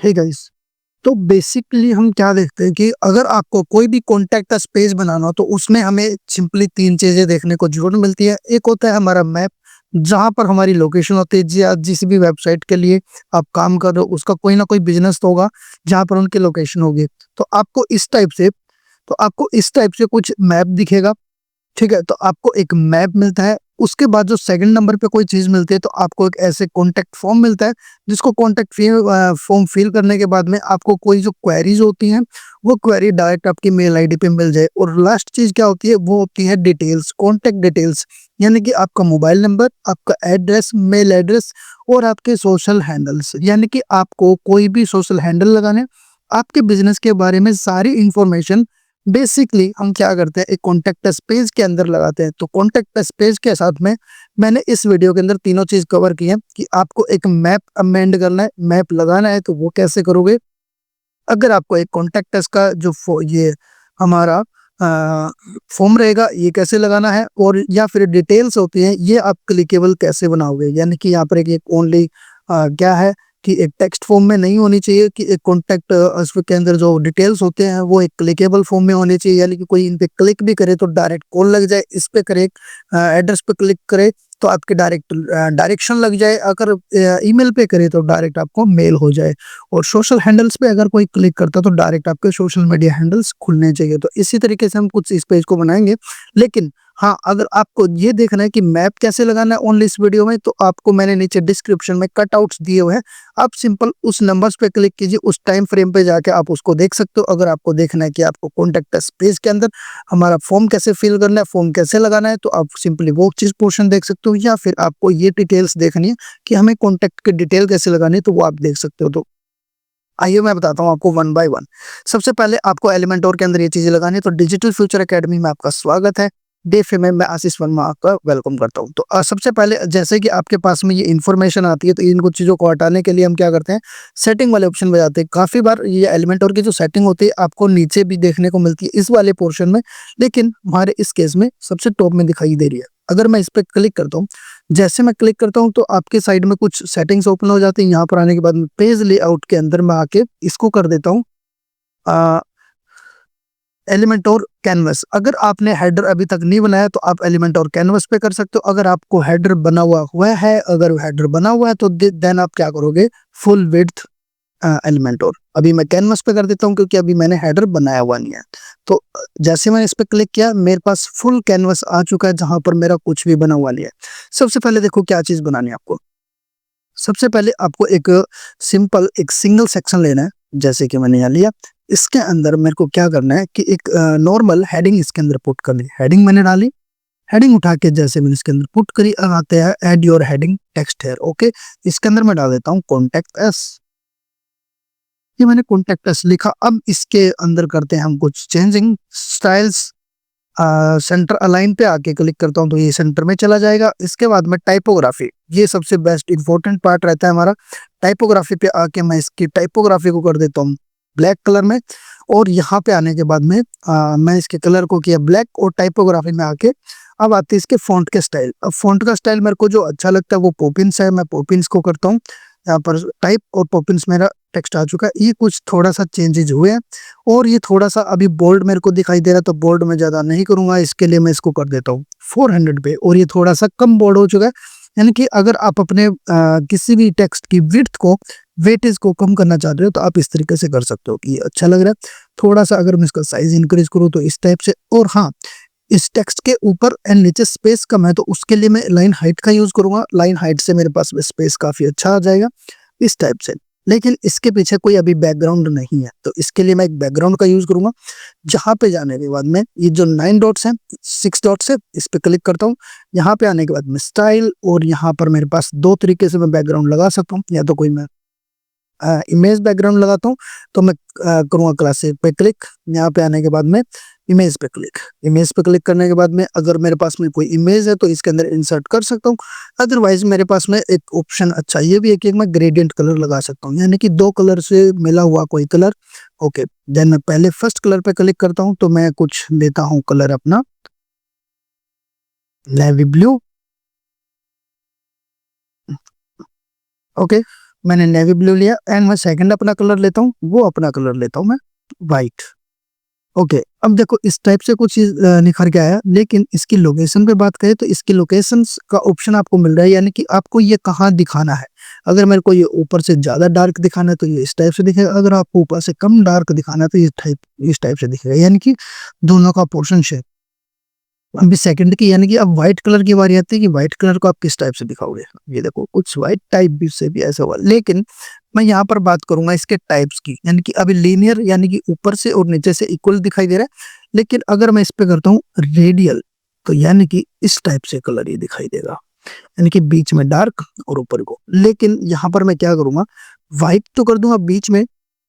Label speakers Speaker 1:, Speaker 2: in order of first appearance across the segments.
Speaker 1: Hey guys, तो basically हम क्या देखते हैं कि अगर आपको कोई भी कॉन्टैक्ट का स्पेस बनाना हो तो उसमें हमें सिंपली 3 चीज़ें देखने को ज़रूर मिलती है। एक होता है हमारा मैप, जहाँ पर हमारी लोकेशन होती है, या जिस भी वेबसाइट के लिए आप काम कर रहे हो उसका कोई ना कोई बिज़नेस तो होगा जहाँ पर उनकी लोकेशन होगी। तो आपको इस टाइप से कुछ मैप दिखेगा। ठीक है, तो आपको एक मैप मिलता है, उसके बाद जो सेकंड नंबर पे कोई चीज़ मिलती है तो आपको एक ऐसे कॉन्टैक्ट फॉर्म मिलता है, जिसको फॉर्म फिल करने के बाद में आपको कोई जो क्वेरीज़ होती हैं, वो क्वेरी डायरेक्ट आपकी मेल आईडी पे मिल जाए। और लास्ट चीज़ क्या होती है, वो होती है डिटेल्स, कॉन्टैक्ट डिटेल्स, यानी कि आपका मोबाइल नंबर, आपका एड्रेस, मेल एड्रेस और आपके सोशल हैंडल्स। यानी कि आपको कोई भी सोशल हैंडल लगाने, आपके बिज़नेस के बारे में सारी इन्फॉर्मेशन बेसिकली हम क्या करते हैं, एक कॉन्टैक्ट अस पेज के अंदर लगाते हैं। तो कॉन्टैक्ट अस पेज के साथ में मैंने इस वीडियो के अंदर तीनों चीज़ कवर की है कि आपको एक मैप अमेंड करना है, मैप लगाना है तो वो कैसे करोगे। अगर आपको एक कॉन्टैक्ट अस का जो ये हमारा फॉर्म रहेगा, ये कैसे लगाना है, और या फिर डिटेल्स होती हैं, ये आप क्लिकेबल कैसे बनाओगे। यानी कि यहाँ पर एक ओनली क्या है कि एक टेक्स्ट फॉर्म में नहीं होनी चाहिए, कि एक कॉन्टैक्ट अस के अंदर जो डिटेल्स होते हैं वो एक क्लिकेबल फॉर्म में होने चाहिए। यानी कि कोई इन पे क्लिक भी करे तो डायरेक्ट कॉल लग जाए, इस पे करे, एड्रेस पे क्लिक करे तो आपके डायरेक्ट डायरेक्शन लग जाए, अगर ईमेल पे करे तो डायरेक्ट आपको मेल हो जाए, और सोशल हैंडल्स पे अगर कोई क्लिक करता है तो डायरेक्ट आपके सोशल मीडिया हैंडल्स खुलने चाहिए। तो इसी तरीके से हम कुछ इस पेज को बनाएंगे। लेकिन हाँ, अगर आपको ये देखना है कि मैप कैसे लगाना है ओनली इस वीडियो में, तो आपको मैंने नीचे डिस्क्रिप्शन में कटआउट्स दिए हुए हैं। आप सिंपल उस नंबर्स पे क्लिक कीजिए, उस टाइम फ्रेम पे जाके आप उसको देख सकते हो। अगर आपको देखना है कि आपको कॉन्टैक्ट अस पेज के अंदर हमारा फॉर्म कैसे फिल करना है, फॉर्म कैसे लगाना है, तो आप सिंपली वो चीज़ पोर्शन देख सकते हो। या फिर आपको ये डिटेल्स देखनी है कि हमें कॉन्टैक्ट की डिटेल कैसे लगानी है, तो वो आप देख सकते हो। तो आइए मैं बताता हूँ आपको वन बाय वन। सबसे पहले आपको एलिमेंटोर के अंदर ये चीज़ें लगानी है। तो डिजिटल फ्यूचर एकेडमी में आपका स्वागत है। डे फे में मैं आशीष वर्मा आपका वेलकम करता हूँ। तो सबसे पहले जैसे कि आपके पास में ये इन्फॉर्मेशन आती है, तो इन कुछ चीज़ों को हटाने के लिए हम क्या करते हैं, सेटिंग वाले ऑप्शन पे जाते हैं। काफ़ी बार ये एलिमेंटोर की जो सेटिंग होती है आपको नीचे भी देखने को मिलती है इस वाले पोर्शन में, लेकिन हमारे इस केस में सबसे टॉप में दिखाई दे रही है। अगर मैं इस पे क्लिक करता हूँ, जैसे मैं क्लिक करता हूँ तो आपके साइड में कुछ सेटिंग्स ओपन हो जाती हैं। यहाँ पर आने के बाद में पेज लेआउट के अंदर मैं आके इसको कर देता हूँ एलिमेंटोर कैनवस। अगर आपने हेडर अभी तक नहीं बनाया तो आप एलिमेंटोर कैनवस पे कर सकते हो। अगर आपको हेडर बना हुआ है, अगर हेडर बना हुआ है तो देन आप क्या करोगे, फुल विड्थ एलिमेंटोर। अभी मैं कैनवस पे कर देता हूँ क्योंकि अभी मैंने हेडर बनाया हुआ नहीं है। तो जैसे मैंने इस पे क्लिक किया, मेरे पास फुल कैनवस आ चुका है जहां पर मेरा कुछ भी बना हुआ नहीं है। सबसे पहले देखो क्या चीज बनानी है आपको। सबसे पहले आपको एक सिंपल एक सिंगल सेक्शन लेना है, जैसे कि मैंने यहाँ लिया। इसके अंदर मेरे को क्या करना है कि एक नॉर्मल हेडिंग इसके अंदर पुट करनी है। हेडिंग मैंने डाली, हेडिंग उठा के जैसे मैंने इसके अंदर पुट करी, अब आते हैं add your heading text here. Okay, इसके अंदर मैं डाल देता हूँ कॉन्टैक्ट अस। ये मैंने कॉन्टैक्ट अस लिखा। अब इसके अंदर करते हैं हम कुछ चेंजिंग स्टाइल्स। सेंटर अलाइन पे आके क्लिक करता हूँ तो ये सेंटर में चला जाएगा। इसके बाद में टाइपोग्राफी, ये सबसे बेस्ट इंपॉर्टेंट पार्ट रहता है हमारा। टाइपोग्राफी पे आके मैं इसकी टाइपोग्राफी को कर देता हूँ ब्लैक कलर में, और यहाँ पे आने के बाद में मैं इसके कलर को किया ब्लैक, और टाइपोग्राफी में आके अब आती है इसके फॉन्ट के स्टाइल। अब फॉन्ट का स्टाइल मेरे को जो अच्छा लगता है वो पोपिन्स है, मैं पोपिन्स को करता हूँ। यहाँ पर टाइप और पोपिन्स मेरा टेक्स्ट आ चुका है। ये कुछ थोड़ा सा चेंजेज हुए हैं, और ये थोड़ा सा अभी बोल्ड मेरे को दिखाई दे रहा है, तो बोल्ड में ज़्यादा नहीं करूंगा। इसके लिए मैं इसको कर देता हूँ 400 पे, और ये थोड़ा सा कम बोल्ड हो चुका है। यानी कि अगर आप अपने किसी भी टेक्स्ट की विड्थ को, वेटेज को कम करना चाह रहे हो तो आप इस तरीके से कर सकते हो कि ये अच्छा लग रहा है। थोड़ा सा अगर मैं इसका साइज इंक्रीज करूँ तो इस टाइप से। और हाँ, इस टेक्स्ट के ऊपर एंड नीचे स्पेस कम है तो उसके लिए मैं लाइन हाइट का यूज करूंगा। लाइन हाइट से मेरे पास स्पेस काफी अच्छा आ जाएगा इस टाइप से। लेकिन इसके पीछे कोई अभी बैकग्राउंड नहीं है, तो इसके लिए मैं एक बैकग्राउंड का यूज करूंगा। जहां पे जाने के बाद में ये जो 9 डॉट्स हैं, 6 डॉट्स है, इस पे क्लिक करता हूँ। यहाँ पे आने के बाद में स्टाइल, और यहाँ पर मेरे पास दो तरीके से मैं बैकग्राउंड लगा सकता हूँ। या तो कोई मैं इमेज बैकग्राउंड लगाता हूँ, तो मैं करूँगा क्लासिक पे क्लिक। यहाँ पे आने के बाद में इमेज पे क्लिक। इमेज पे क्लिक करने के बाद में अगर मेरे पास में कोई इमेज है तो इसके अंदर इंसर्ट कर सकता हूँ। अदरवाइज मेरे पास में एक ऑप्शन अच्छा ये भी है कि मैं ग्रेडियंट कलर लगा सकता हूँ, यानी कि दो कलर से मिला हुआ कोई कलर। ओके, देन मैं पहले फर्स्ट कलर पे क्लिक करता हूँ, तो मैं कुछ लेता हूँ कलर अपना नेवी ब्लू। ओके, मैंने नेवी ब्लू लिया एंड मैं सेकंड अपना कलर लेता हूँ, वो अपना कलर लेता हूँ मैं व्हाइट। ओके, अब देखो इस टाइप से कुछ चीज निखर के आया, लेकिन इसकी लोकेशन पे बात करें तो इसकी लोकेशन का ऑप्शन आपको मिल रहा है, यानी कि आपको ये कहाँ दिखाना है। अगर मेरे को ये ऊपर से ज्यादा डार्क दिखाना है तो ये इस टाइप से दिखेगा, अगर आपको ऊपर से कम डार्क दिखाना है तो इस टाइप से दिखेगा, यानी कि दोनों का पोर्शन शेयर। अभी सेकंड की यानी कि अब व्हाइट कलर की बारी आती है कि व्हाइट कलर को आप किस टाइप से दिखाओगे। ये देखो कुछ व्हाइट टाइप भी से भी ऐसा हुआ, लेकिन मैं यहाँ पर बात करूंगा इसके टाइप्स की, यानी कि अभी लीनियर यानी कि ऊपर से और नीचे से इक्वल दिखाई दे रहा है, लेकिन अगर मैं इस पे करता हूँ रेडियल तो यानी कि इस टाइप से कलर ये दिखाई देगा, यानी कि बीच में डार्क और ऊपर को। लेकिन यहाँ पर मैं क्या करूंगा, व्हाइट तो कर दूंगा बीच में,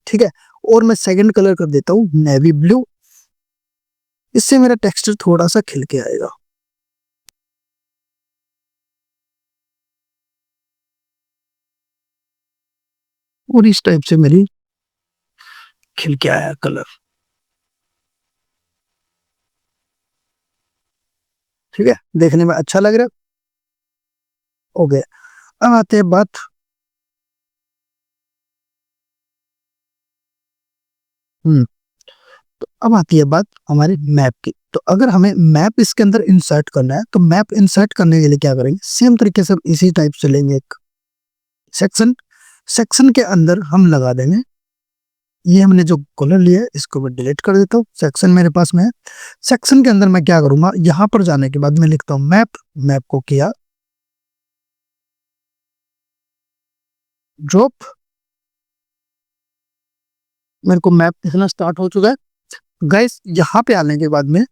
Speaker 1: ठीक है, और मैं सेकंड कलर कर देता हूँ नेवी ब्लू, इससे मेरा टेक्सचर थोड़ा सा खिल के आएगा। और इस टाइप से मेरी खिल के आया कलर, ठीक है, देखने में अच्छा लग रहा है। हो गया। अब आते हैं बात, हम्म तो अब आती है बात हमारे मैप की। तो अगर हमें मैप इसके अंदर इंसर्ट करना है तो मैप इंसर्ट करने के लिए क्या करेंगे, सेम तरीके से हम इसी टाइप से लेंगे एक सेक्शन, सेक्शन के अंदर हम लगा देंगे, ये हमने जो कलर लिया है इसको मैं डिलीट कर देता हूँ, सेक्शन मेरे पास में है। सेक्शन के अंदर मैं क्या करूंगा, यहाँ पर जाने के बाद मैं लिखता हूँ मैप, मैप को किया ड्रॉप, मेरे को मैप दिखना स्टार्ट हो चुका है गाइस। यहाँ पे आने के बाद में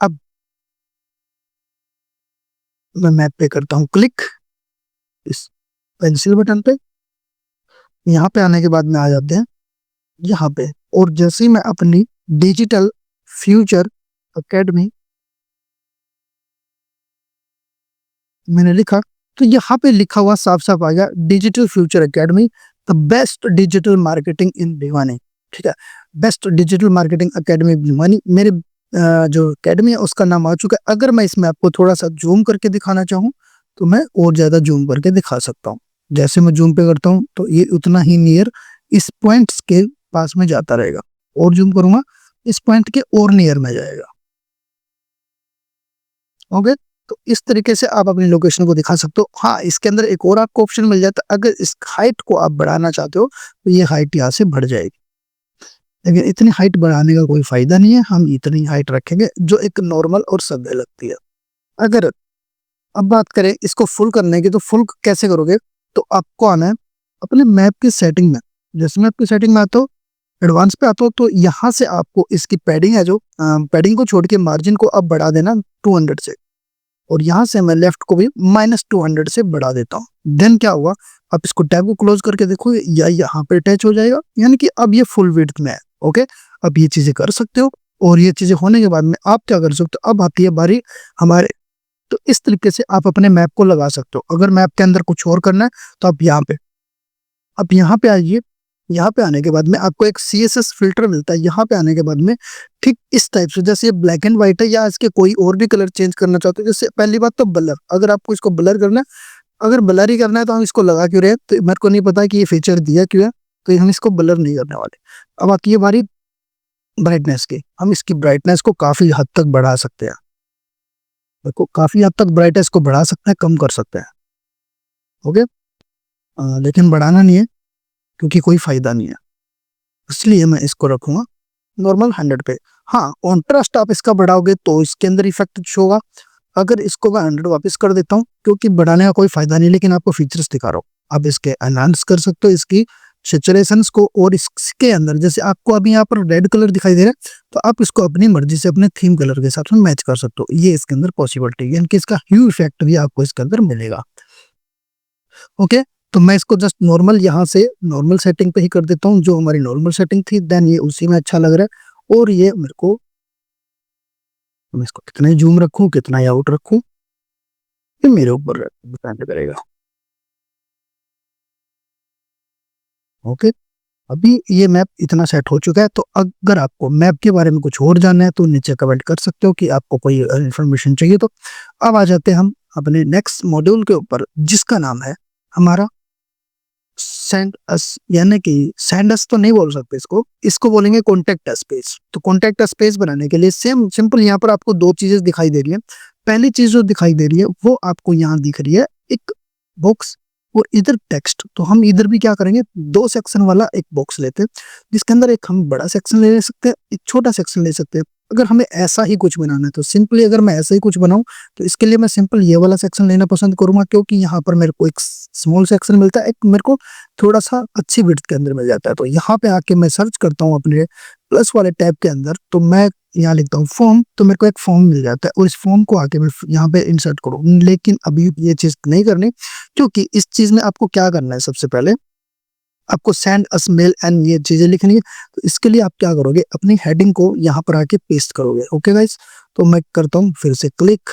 Speaker 1: अब मैं मैप पे करता हूँ क्लिक, इस पेंसिल बटन पे, यहाँ पे आने के बाद में आ जाते हैं यहाँ पे, और जैसे ही मैं अपनी डिजिटल फ्यूचर एकेडमी मैंने लिखा, तो यहाँ पे लिखा हुआ साफ साफ आ गया digital future academy, the best digital marketing in Bhiwani, ठीक है, best digital marketing academy Bhiwani मेरे जो एकेडमी है उसका नाम आ चुका है। अगर मैं इसमें आपको थोड़ा सा जूम करके दिखाना चाहूँ तो मैं और ज्यादा जूम करके दिखा सकता हूँ। जैसे मैं जूम पे करता हूँ तो ये उतना ही नियर इस पॉइंट्स के पास में जाता रहेगा, और जूम करूंगा इस पॉइंट के और नियर में जाएगा। ओके, तो इस तरीके से आप अपनी लोकेशन को दिखा सकते हो। हाँ, इसके अंदर एक और आपको ऑप्शन मिल जाता है, अगर इस हाइट को आप बढ़ाना चाहते हो तो ये हाइट यहाँ से बढ़ जाएगी, लेकिन इतनी हाइट बढ़ाने का कोई फायदा नहीं है, हम इतनी हाइट रखेंगे जो एक नॉर्मल और सभ्य लगती है। अगर अब बात करें इसको फुल करने की, तो फुल कैसे करोगे, तो आपको आना है अपने मैप की सेटिंग में। जैसे मैं आपकी सेटिंग में आता हूँ, एडवांस पे आता हूँ, तो यहाँ से आपको इसकी पैडिंग है जो पैडिंग को छोड़ के मार्जिन को अब बढ़ा देना 200 से, और यहाँ से मैं लेफ्ट को भी -200 से बढ़ा देता हूँ। देन क्या हुआ, आप इसको टैब को क्लोज करके देखो, या यहाँ पे अटैच हो जाएगा, यानी कि अब ये फुल विड्थ में है। ओके, अब ये चीजें कर सकते हो, और ये चीजें होने के बाद में आप क्या कर सकते हो, अब आती है बारी हमारे, तो इस तरीके से आप अपने मैप को लगा सकते हो। अगर मैप के अंदर कुछ और करना है तो आप यहाँ पे, अब यहाँ पे आइए, यहाँ पे आने के बाद में आपको एक CSS फिल्टर मिलता है। यहाँ पे आने के बाद में ठीक इस टाइप से, जैसे ये ब्लैक एंड व्हाइट है या इसके कोई और भी कलर चेंज करना चाहते हो, जैसे पहली बात तो ब्लर, अगर आपको इसको ब्लर करना है, अगर ब्लर ही करना है तो हम इसको लगा क्यों रहे, तो मेरे को नहीं पता कि ये फीचर दिया क्यों है, तो हम इसको ब्लर नहीं करने वाले। अब आती है बारी ब्राइटनेस की, हम इसकी ब्राइटनेस को काफी हद तक बढ़ा सकते हैं, देखो काफी हद तक ब्राइटनेस को बढ़ा सकते हैं, कम कर सकते हैं। ओके, लेकिन बढ़ाना नहीं है क्योंकि कोई फायदा नहीं है, इसलिए मैं इसको रखूंगा नॉर्मल 100 पे। हाँ, कॉन्ट्रास्ट आप इसका बढ़ाओगे तो इसके अंदर इफेक्ट होगा। अगर इसको मैं 100 वापस कर देता हूँ, क्योंकि बढ़ाने का कोई फायदा नहीं, लेकिन आपको फीचर्स दिखा रहा हूँ, आप इसके एनहांस कर सकते हो इसकी सेचुरेशंस को, और इसके अंदर जैसे आपको अभी यहाँ पर रेड कलर दिखाई दे रहा है, तो आप इसको अपनी मर्जी से अपने थीम कलर के हिसाब से मैच कर सकते हो। ये इसके अंदर पॉसिबिलिटी है, यानी कि इसका ह्यू इफेक्ट भी आपको इसके अंदर मिलेगा। ओके, तो मैं इसको जस्ट नॉर्मल यहाँ से नॉर्मल सेटिंग पे ही कर देता हूँ, जो हमारी नॉर्मल सेटिंग थी, देन ये उसी में अच्छा लग रहा है। और ये मेरे को, मैं इसको कितना जूम रखूँ कितना आउट रखूँ, ये मेरे ऊपर डिपेंड करेगा। ओके, अभी ये मैप इतना सेट हो चुका है, तो अगर आपको मैप के बारे में कुछ और जानना है तो नीचे कमेंट कर सकते हो कि आपको कोई इन्फॉर्मेशन चाहिए। तो अब आ जाते हैं हम अपने नेक्स्ट मॉड्यूल के ऊपर, जिसका नाम है हमारा सेंड अस, यानी कि सेंड अस तो नहीं बोल सकते इसको बोलेंगे कॉन्टेक्ट अस पेज। तो कॉन्टेक्ट अस पेज बनाने के लिए सेम सिंपल यहाँ पर आपको दो चीजें दिखाई दे रही है। पहली चीज जो दिखाई दे रही है वो आपको यहाँ दिख रही है, एक बॉक्स और इधर टेक्स्ट। तो हम इधर भी क्या करेंगे, दो सेक्शन वाला एक बॉक्स लेते हैं जिसके अंदर एक हम बड़ा सेक्शन ले सकते हैं, एक छोटा सेक्शन ले सकते हैं। अगर हमें ऐसा ही कुछ बनाना है तो सिंपली अगर मैं ऐसा ही कुछ बनाऊं तो इसके लिए मैं सिंपल ये वाला सेक्शन लेना पसंद करूंगा, क्योंकि यहाँ पर मेरे को एक स्मॉल सेक्शन मिलता है, एक मेरे को थोड़ा सा अच्छी विड्थ के अंदर मिल जाता है। तो यहाँ पे आके मैं सर्च करता हूँ अपने प्लस वाले टैब के अंदर, तो मैं यहाँ लिखता हूँ फॉर्म, तो मेरे को एक फॉर्म मिल जाता है और इस फॉर्म को आके मैं यहाँ पे इंसर्ट करूँ। लेकिन अभी ये चीज नहीं करनी, क्योंकि इस चीज में आपको क्या करना है, सबसे पहले आपको सेंड अस मेल एंड ये चीजें लिखनी है। तो इसके लिए आप क्या करोगे, अपनी हेडिंग को यहाँ पर आके पेस्ट करोगे। ओके गाइस, तो मैं करता हूँ फिर से क्लिक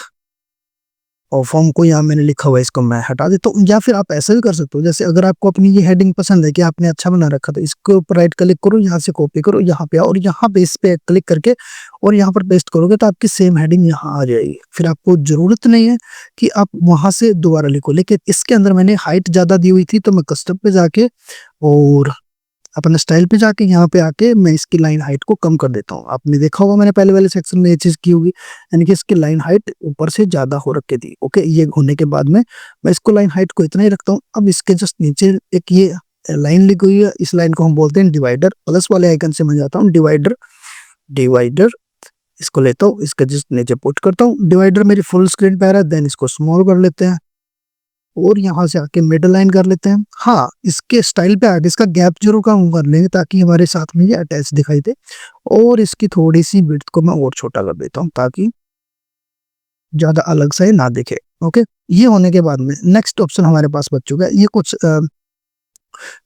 Speaker 1: और फॉर्म को यहाँ मैंने लिखा हुआ है इसको मैं हटा देता हूँ। या फिर आप ऐसा भी कर सकते हो, जैसे अगर आपको अपनी ये हेडिंग पसंद है कि आपने अच्छा बना रखा, तो इसके ऊपर राइट क्लिक करो, यहाँ से कॉपी करो, यहाँ पे आओ और यहाँ पे इस पे क्लिक करके और यहाँ पर पेस्ट करोगे तो आपकी सेम हेडिंग यहाँ आ जाएगी। फिर आपको जरूरत नहीं है कि आप वहां से दोबारा लिखो। लेकिन इसके अंदर मैंने हाइट ज्यादा दी हुई थी तो मैं कस्टम पे जाके और अपने स्टाइल पे जाके यहाँ पे आके मैं इसकी लाइन हाइट को कम कर देता हूँ। आपने देखा होगा मैंने पहले वाले सेक्शन में ये चीज की होगी, यानी कि इसकी लाइन हाइट ऊपर से ज्यादा हो रखी थी। ओके, ये होने के बाद में मैं इसको लाइन हाइट को इतना ही रखता हूँ। अब इसके जस्ट नीचे एक ये लाइन लिखी हुई है, इस लाइन को हम बोलते हैं डिवाइडर। प्लस वाले आइकन से मैं जाता हूँ डिवाइडर, डिवाइडर इसको लेता हूँ, इसके जस्ट नीचे पुट करता हूँ। डिवाइडर मेरी फुल स्क्रीन पे आ रहा है, देन इसको स्मॉल कर लेते हैं और यहाँ से आके मिडल लाइन कर लेते हैं। हाँ, इसके स्टाइल पे आके इसका गैप जरूर कम कर लेंगे ताकि हमारे साथ में ये अटैच दिखाई दे। और इसकी थोड़ी सी विड्थ को मैं और छोटा कर देता हूँ ताकि ज्यादा अलग से ना दिखे। ओके, ये होने के बाद में नेक्स्ट ऑप्शन हमारे पास बच चुका है। ये कुछ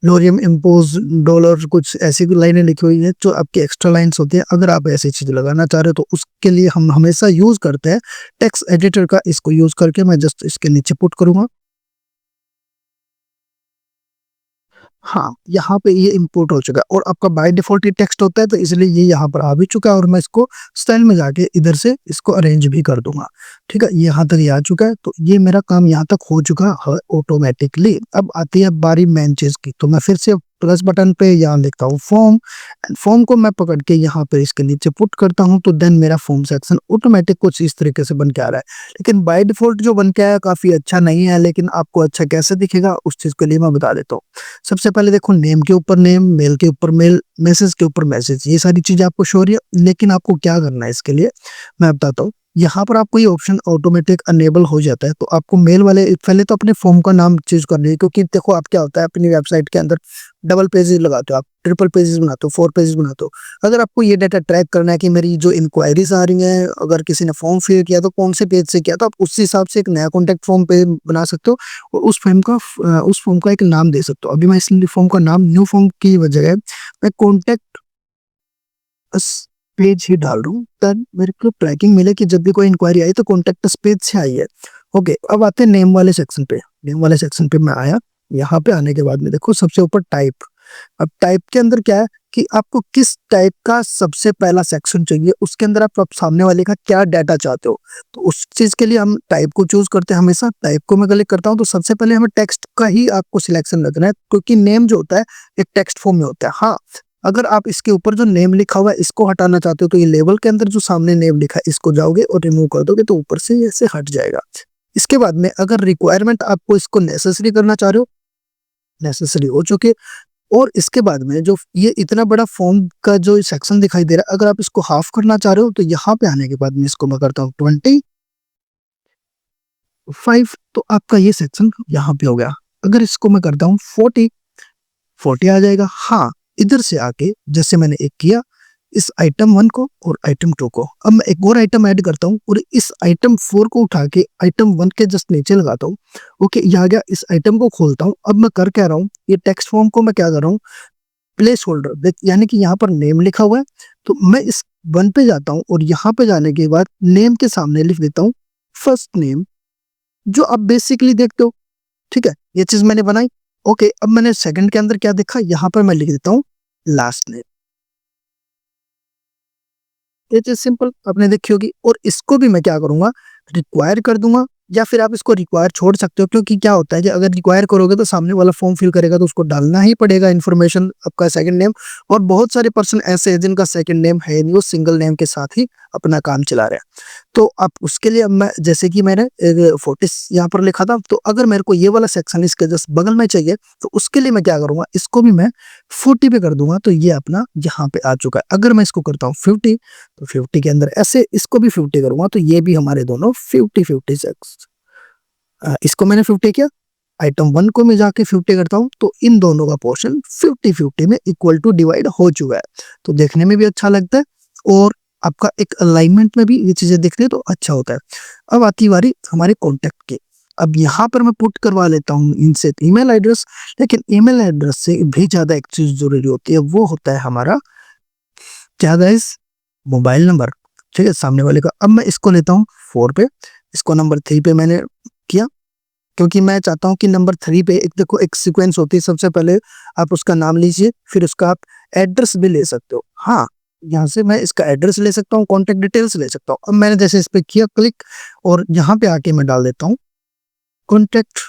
Speaker 1: लोरियम इम्पोज डॉलर कुछ ऐसी लाइनें लिखी हुई है जो आपकी एक्स्ट्रा लाइंस होती है। अगर आप ऐसी चीज लगाना चाह रहे हो तो उसके लिए हम हमेशा यूज करते हैं टेक्स्ट एडिटर का। इसको यूज करके मैं जस्ट इसके नीचे पुट करूंगा। हाँ, यहाँ पे ये इंपोर्ट हो चुका है और आपका बाय डिफॉल्ट ये टेक्स्ट होता है तो इसलिए ये यहाँ पर आ भी चुका है और मैं इसको स्टाइल में जाके इधर से इसको अरेंज भी कर दूंगा। ठीक है, ये यहाँ तक ये आ चुका है, तो ये मेरा काम यहाँ तक हो चुका है ऑटोमेटिकली। अब आती है बारी मेन चीज की, तो मैं फिर से प्लस बटन पे यहाँ लिखता हूँ फॉर्म एंड फॉर्म को मैं पकड़ के यहाँ पर इसके नीचे पुट करता हूँ, तो देन मेरा फॉर्म सेक्शन ऑटोमेटिक कुछ इस तरीके से बन के आ रहा है। लेकिन बाय डिफॉल्ट जो बन के आया काफी अच्छा नहीं है, लेकिन आपको अच्छा कैसे दिखेगा उस चीज के लिए मैं बता देता हूँ। सबसे पहले देखो, नेम के ऊपर नेम, मेल के ऊपर मेल, मैसेज के ऊपर मैसेज, ये सारी चीजें आपको शो हो रही है। लेकिन आपको क्या करना है इसके लिए मैं बताता हूँ। यहाँ पर आपको ये ऑप्शन ऑटोमेटिक अनेबल हो जाता है, तो आपको मेल वाले पहले तो अपने फॉर्म का नाम चूज करनी है, क्योंकि देखो आप क्या होता है अपनी वेबसाइट के अंदर डबल पेजेस लगाते हो, आप ट्रिपल पेजेस बनाते हो, 4 पेजेस बनाते हो। अगर आपको ये डाटा ट्रैक करना है कि मेरी जो इंक्वायरीज आ रही हैं, अगर किसी ने फॉर्म फिल किया तो कौन से पेज से किया, तो आप उस हिसाब से एक नया कॉन्टैक्ट फॉर्म पे बना सकते हो और उस फॉर्म का एक नाम दे सकते हो। अभी मैं इस फॉर्म का नाम न्यू फॉर्म की वजह मैं कॉन्टैक्ट अस पेज ही डाल रहा हूँ, तब मेरे को ट्रैकिंग मिले कि जब भी कोई इंक्वायरी आई तो कॉन्टैक्ट अस पेज से आई है। ओके, अब आते हैं नेम वाले सेक्शन पे। नेम वाले सेक्शन पे मैं आया, यहाँ पे आने के बाद में देखो सबसे ऊपर टाइप। अब टाइप के अंदर क्या है कि आपको किस टाइप का सबसे पहला सेक्शन चाहिए, उसके अंदर आप सामने वाले का क्या डाटा चाहते हो, तो उस चीज के लिए हम टाइप को चूज करते हैं। हमेशा टाइप को मैं क्लिक करता हूँ तो सबसे पहले हमें टेक्स्ट का ही आपको सिलेक्शन रखना है, क्योंकि नेम जो होता है एक टेक्स्ट फॉर्म में होता है। हाँ, अगर आप इसके ऊपर जो नेम लिखा हुआ है इसको हटाना चाहते हो तो ये लेबल के अंदर जो सामने नेम लिखा है इसको जाओगे और रिमूव कर दोगे तो ऊपर से ऐसे हट जाएगा। इसके बाद में अगर रिक्वायरमेंट आपको इसको नेसेसरी करना चाह रहे हो, नेसेसरी हो चुके। और इसके बाद में जो ये इतना बड़ा फॉर्म का जो सेक्शन दिखाई दे रहा है, अगर आप इसको हाफ करना चाह रहे हो तो यहाँ पे आने के बाद में इसको मैं करता हूँ 25, तो आपका ये सेक्शन यहाँ पे हो गया। अगर इसको मैं करता हूँ 40 आ जाएगा। हाँ, इधर से आके जैसे मैंने एक किया इस आइटम 1 को और आइटम 2 को, अब मैं एक और आइटम ऐड करता हूँ और इस आइटम 4 को उठा के आइटम 1 के जस्ट नीचे लगाता हूँ। ओके, ये आ गया। इस आइटम को खोलता हूँ। अब मैं कर क्या रहा हूँ, ये टेक्स्ट फॉर्म को मैं क्या कर रहा हूँ, प्लेस होल्डर, यानी कि यहाँ पर नेम लिखा हुआ है तो मैं इस 1 पे जाता हूँ और यहाँ पे जाने के बाद नेम के सामने लिख देता हूँ फर्स्ट नेम, जो आप बेसिकली देखते हो। ठीक है, ये चीज मैंने बनाई। ओके, अब मैंने सेकंड के अंदर क्या देखा, यहाँ पर मैं लिख देता हूँ लास्ट नेम। ये चीज सिंपल आपने देखी होगी। और इसको भी मैं क्या करूंगा, रिक्वायर कर दूंगा या फिर आप इसको रिक्वायर छोड़ सकते हो, क्योंकि क्या होता है कि अगर रिक्वायर करोगे तो सामने वाला फॉर्म फिल करेगा तो उसको डालना ही पड़ेगा इन्फॉर्मेशन, आपका सेकंड नेम। और बहुत सारे पर्सन ऐसे हैं जिनका सेकंड नेम है नहीं, वो सिंगल नेम के साथ ही अपना काम चला रहे हैं। तो अब उसके लिए अब मैं, जैसे कि मैंने 40 यहाँ पर लिखा था, तो अगर मेरे को ये वाला सेक्शन इसके जस्ट बगल में चाहिए तो उसके लिए मैं क्या करूंगा, इसको भी मैं 40 पे कर दूंगा, तो ये अपना यहाँ पे आ चुका है। अगर मैं इसको करता हूँ 50, तो 50 के अंदर ऐसे इसको भी 50 करूंगा, तो ये भी हमारे दोनों 50-50 सेक्स। इसको मैंने 50 किया, आइटम 1 को मैं जाके 50 करता हूँ, तो इन दोनों का पोर्शन 50-50 में इक्वल टू डिवाइड हो चुका है। तो देखने में भी अच्छा लगता है और आपका एक अलाइनमेंट में भी ये चीजें दिखने तो अच्छा होता है। अब आती बारी हमारे कॉन्टेक्ट की। अब यहाँ पर मैं पुट करवा लेता हूँ इनसे ईमेल एड्रेस, लेकिन ईमेल एड्रेस से भी ज्यादा एक चीज जरूरी होती है, वो होता है हमारा क्या गाइस, मोबाइल नंबर। ठीक है, सामने वाले का। अब मैं इसको लेता हूँ 4 पे, इसको नंबर 3 पे मैंने किया, क्योंकि मैं चाहता हूँ कि नंबर 3 पे एक देखो एक सीक्वेंस होती है, सबसे पहले आप उसका नाम लीजिए, फिर उसका आप एड्रेस भी ले सकते हो। हाँ, यहाँ से मैं इसका एड्रेस ले सकता हूँ, कॉन्टेक्ट डिटेल्स ले सकता हूँ। अब मैंने जैसे इस पे किया क्लिक, और यहाँ पे आके मैं डाल देता हूँ कॉन्टेक्ट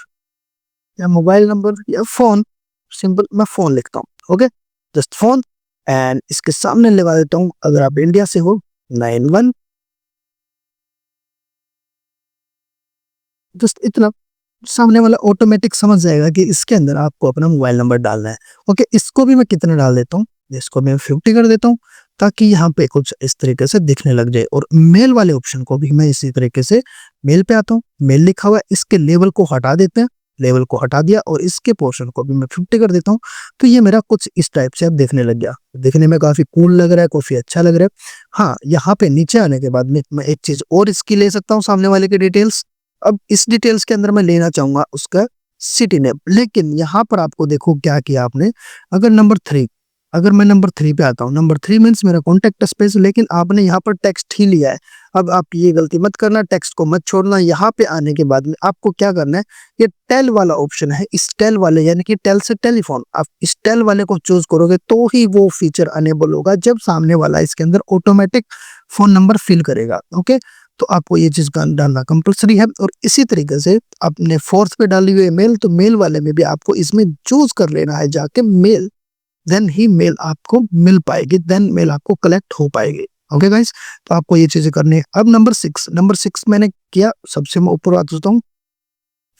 Speaker 1: या मोबाइल नंबर या फोन, सिंपल मैं फोन लिखता हूँ। ओके, जस्ट फोन, एंड इसके सामने लगा देता हूँ, अगर आप इंडिया से हो 91, जस्ट इतना। सामने वाला ऑटोमेटिक समझ जाएगा कि इसके अंदर आपको अपना मोबाइल नंबर डालना है। ओके, इसको भी मैं कितना डाल देता हूँ, इसको मैं 50 कर देता हूँ, ताकि यहाँ पे कुछ इस तरीके से दिखने लग जाए। और मेल वाले ऑप्शन को भी मैं इसी तरीके से, मेल पे आता हूँ, मेल लिखा हुआ है, इसके लेवल को हटा देते हैं, लेवल को हटा दिया, और इसके पोर्शन को भी मैं 50 कर देता हूँ। तो ये मेरा कुछ इस टाइप से अब देखने लग गया, देखने में काफी कूल लग रहा है, काफी अच्छा लग रहा है। हाँ, यहाँ पे नीचे आने के बाद में मैं एक चीज और इसकी ले सकता हूँ, सामने वाले की डिटेल्स। अब इस डिटेल्स के अंदर मैं लेना चाहूंगा उसका सिटी नेम, लेकिन यहाँ पर आपको देखो क्या किया आपने, अगर नंबर 3, अगर मैं नंबर 3 पे आता हूँ, नंबर 3 मीन्स मेरा कॉन्टेक्ट स्पेस, लेकिन आपने यहाँ पर टेक्स्ट ही लिया है। अब आप ये गलती मत करना, टेक्स्ट को मत छोड़ना। यहाँ पे आने के बाद में आपको क्या करना है, ये टेल वाला ऑप्शन है, इस टेल वाले यानी कि टेल से टेलीफोन, आप इस टेल वाले को चूज करोगे तो ही वो फीचर अनेबल होगा, जब सामने वाला इसके अंदर ऑटोमेटिक फोन नंबर फिल करेगा। ओके, तो आपको ये चीज डालना कंपलसरी है। और इसी तरीके से आपने 4th पे डाली हुई मेल, तो मेल वाले में भी आपको इसमें चूज कर लेना है जाके मेल, देन ही मेल आपको मिल पाएगी, देन मेल आपको कलेक्ट हो पाएगी। ओके गाइस, तो आपको ये चीजें करनी है। अब नंबर 6 मैंने किया, सबसे मैं ऊपर आ जाता हूँ,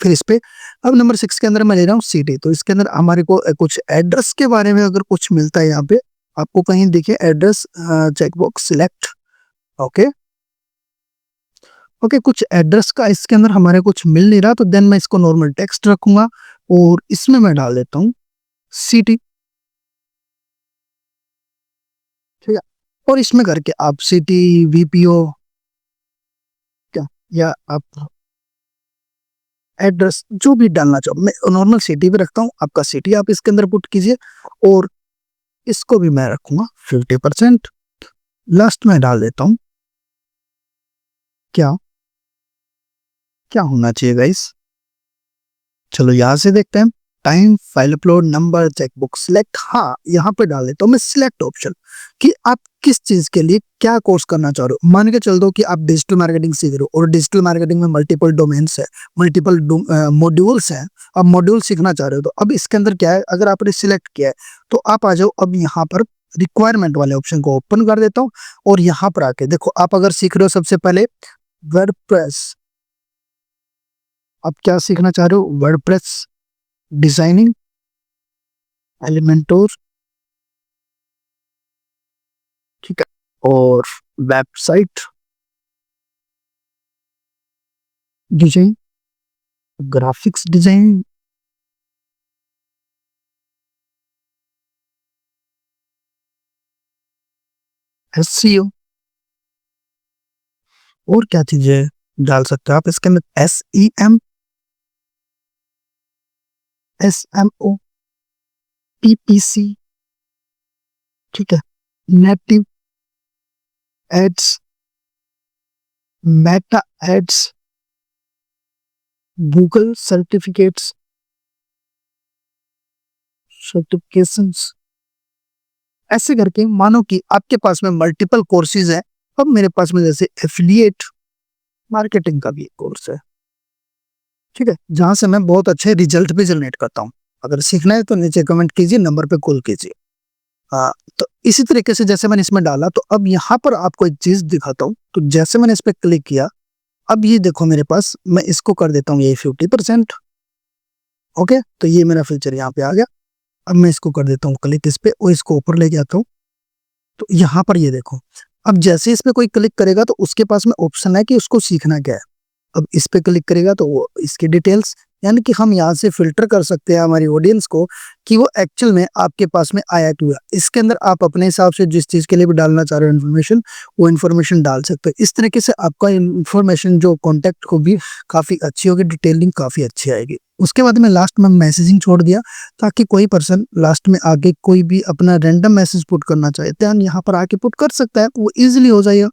Speaker 1: फिर इस पे। अब नंबर 6 के अंदर मैं ले रहा हूँ सिटी, तो इसके अंदर हमारे को कुछ एड्रेस के बारे में अगर कुछ मिलता है, यहाँ पे आपको कहीं देखिए address checkbox select. Okay, okay, कुछ एड्रेस का इसके अंदर हमारे कुछ मिल नहीं रहा, तो देन मैं इसको नॉर्मल टेक्स्ट रखूंगा, और इसमें मैं डाल देता हूँ सिटी। ठीक है, और इसमें करके आप सिटी, वीपीओ, क्या, या आप एड्रेस जो भी डालना चाहो, मैं नॉर्मल सिटी भी रखता हूँ, आपका सिटी आप इसके अंदर पुट कीजिए, और इसको भी मैं रखूंगा 50%। लास्ट में डाल देता हूँ क्या, क्या होना चाहिए गाइस, चलो यहाँ से देखते हैं। Time, file upload, number, chequebook select. हाँ, यहाँ पे डाल देता हूँ मैं सिलेक्ट ऑप्शन, कि आप किस चीज के लिए क्या कोर्स करना चाह रहे हो। मान के चल दो कि आप डिजिटल मार्केटिंग सीख रहे हो, और डिजिटल मार्केटिंग में मल्टीपल डोमेन्स है, मल्टीपल मॉड्यूल्स हैं, आप मॉड्यूल सीखना चाह रहे हो। तो अब इसके अंदर क्या है, अगर आपने सिलेक्ट किया है तो आप आ जाओ, अब यहाँ पर रिक्वायरमेंट वाले ऑप्शन को ओपन कर देता हूँ, और यहाँ पर आके देखो, आप अगर सीख रहे हो सबसे पहले वर्डप्रेस, आप क्या सीखना चाह रहे हो, वर्डप्रेस डिजाइनिंग, एलिमेंटोर, ठीक है, और website design, graphics design, SEO, और क्या चीजें डाल सकते हो आप इसके अंदर, एसईएम, एसएमओ, पीपीसी, ठीक है, native ads, Meta ads, Google certificates, certifications, ऐसे करके मानो कि आपके पास में मल्टीपल कोर्सेज है। अब मेरे पास में जैसे एफिलिएट मार्केटिंग का भी एक कोर्स है, ठीक है, जहां से मैं बहुत अच्छे रिजल्ट भी जनरेट करता हूँ। अगर सीखना है तो नीचे कमेंट कीजिए, नंबर पे कॉल कीजिए। तो इसी तरीके से जैसे मैंने इसमें डाला, तो अब यहाँ पर आपको एक चीज दिखाता हूँ। तो जैसे मैंने इस पे क्लिक किया, अब ये देखो मेरे पास, मैं इसको कर देता हूँ ये 50%। ओके, तो ये मेरा फीचर यहाँ पे आ गया। अब मैं इसको कर देता हूँ क्लिक इस पे और इसको ऊपर लेके आता हूँ। तो यहाँ पर ये देखो, अब जैसे इस पे कोई क्लिक करेगा तो उसके पास में ऑप्शन है कि उसको सीखना क्या है। अब इस पे क्लिक करेगा तो वो इसकी डिटेल्स, यानी कि हम यहाँ से फिल्टर कर सकते हैं हमारी ऑडियंस को कि वो एक्चुअल में आपके पास में आया क्यों है। इसके अंदर आप अपने हिसाब से जिस चीज के लिए भी डालना चाह रहे हो इन्फॉर्मेशन, वो इन्फॉर्मेशन डाल सकते हो। इस तरीके से आपका इन्फॉर्मेशन जो कॉन्टेक्ट होगी काफी अच्छी होगी, डिटेलिंग काफी अच्छी आएगी। उसके बाद में लास्ट में मैसेजिंग छोड़ दिया, ताकि कोई पर्सन लास्ट में आगे कोई भी अपना रैंडम मैसेज पुट करना चाहे तो यहाँ पर आके पुट कर सकता है, वो इजिली हो जाएगा।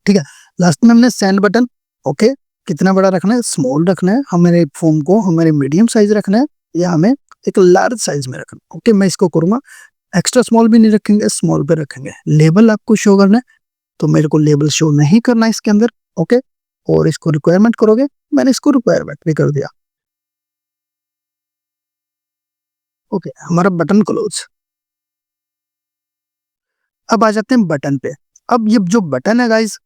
Speaker 1: ठीक है, लास्ट में हमने सेंड बटन। ओके, कितना बड़ा रखना है, स्मॉल रखना है, हमारे फॉर्म को हमारे मीडियम साइज रखना है या हमें एक लार्ज साइज में रखना है। ओके, मैं इसको करूंगा एक्स्ट्रा स्मॉल भी नहीं रखेंगे, स्मॉल पे रखेंगे। लेबल आपको शो करना है, तो मेरे को लेबल शो नहीं करना है इसके अंदर। ओके, और इसको रिक्वायरमेंट करोगे, मैंने इसको रिक्वायरमेंट भी कर दिया। ओके, हमारा बटन क्लोज। अब आ जाते हैं बटन पे। अब ये जो बटन है गाइस,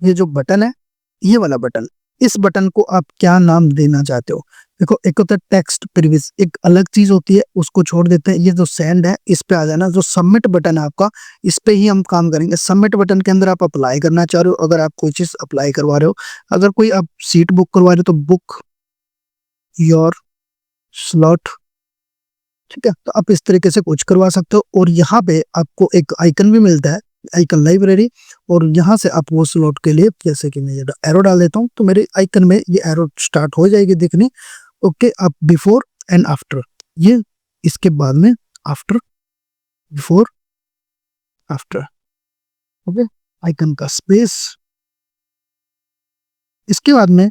Speaker 1: ये जो बटन है, ये वाला बटन, इस बटन को आप क्या नाम देना चाहते हो। देखो, एक होता है टेक्स्ट प्रीवियस, एक अलग चीज होती है, उसको छोड़ देते हैं। ये जो सेंड है, इस पे आ जाना। जो सबमिट बटन है आपका, इस पे ही हम काम करेंगे। सबमिट बटन के अंदर आप अप्लाई करना चाह रहे हो, अगर आप कोई चीज अप्लाई करवा रहे हो, अगर कोई आप सीट बुक करवा रहे हो तो बुक योर स्लॉट। ठीक है, तो आप इस तरीके से कुछ करवा सकते हो। और यहाँ पे आपको एक आइकन भी मिलता है, आइकन लाइब्रेरी, और यहाँ से आप वो स्लॉट के लिए, जैसे कि मैं ये एरो डाल देता हूँ तो मेरे आइकन में ये एरो स्टार्ट हो जाएगी दिखनी। ओके, आप बिफोर एंड आफ्टर, ये इसके बाद में after, before, after. Okay, icon का स्पेस। इसके बाद में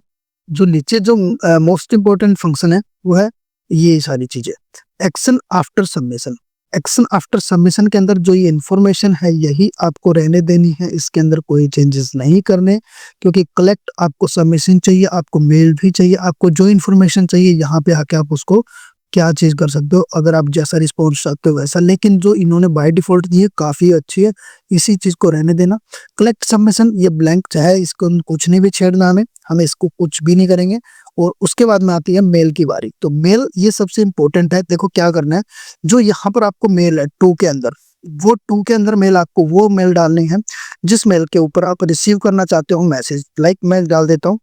Speaker 1: जो नीचे जो मोस्ट इंपॉर्टेंट फंक्शन है वो है ये सारी चीजें, action after submission. Action after submission के अंदर जो ये इंफॉर्मेशन है, यही आपको रहने देनी है, इसके अंदर कोई चेंजेस नहीं करने। क्योंकि कलेक्ट आपको सबमिशन चाहिए, आपको मेल भी चाहिए, आपको जो इन्फॉर्मेशन चाहिए यहाँ पे आके आप उसको क्या चीज कर सकते हो, अगर आप जैसा रिस्पॉन्स चाहते हो वैसा। लेकिन जो इन्होंने बाय डिफॉल्ट दी है काफी अच्छी है, इसी चीज को रहने देना। कलेक्ट सबमिशन ये ब्लैंक चाहे, इसको कुछ नहीं भी छेड़ना, हमें इसको कुछ भी नहीं करेंगे। और उसके बाद में आती है मेल की बारी। तो मेल ये सबसे इंपॉर्टेंट है। देखो क्या करना है, जो यहाँ पर आपको मेल है टू के अंदर, वो टू के अंदर मेल, आपको वो मेल डालनी है जिस मेल के ऊपर आप रिसीव करना चाहते हो मैसेज। लाइक मैं डाल देता हूँ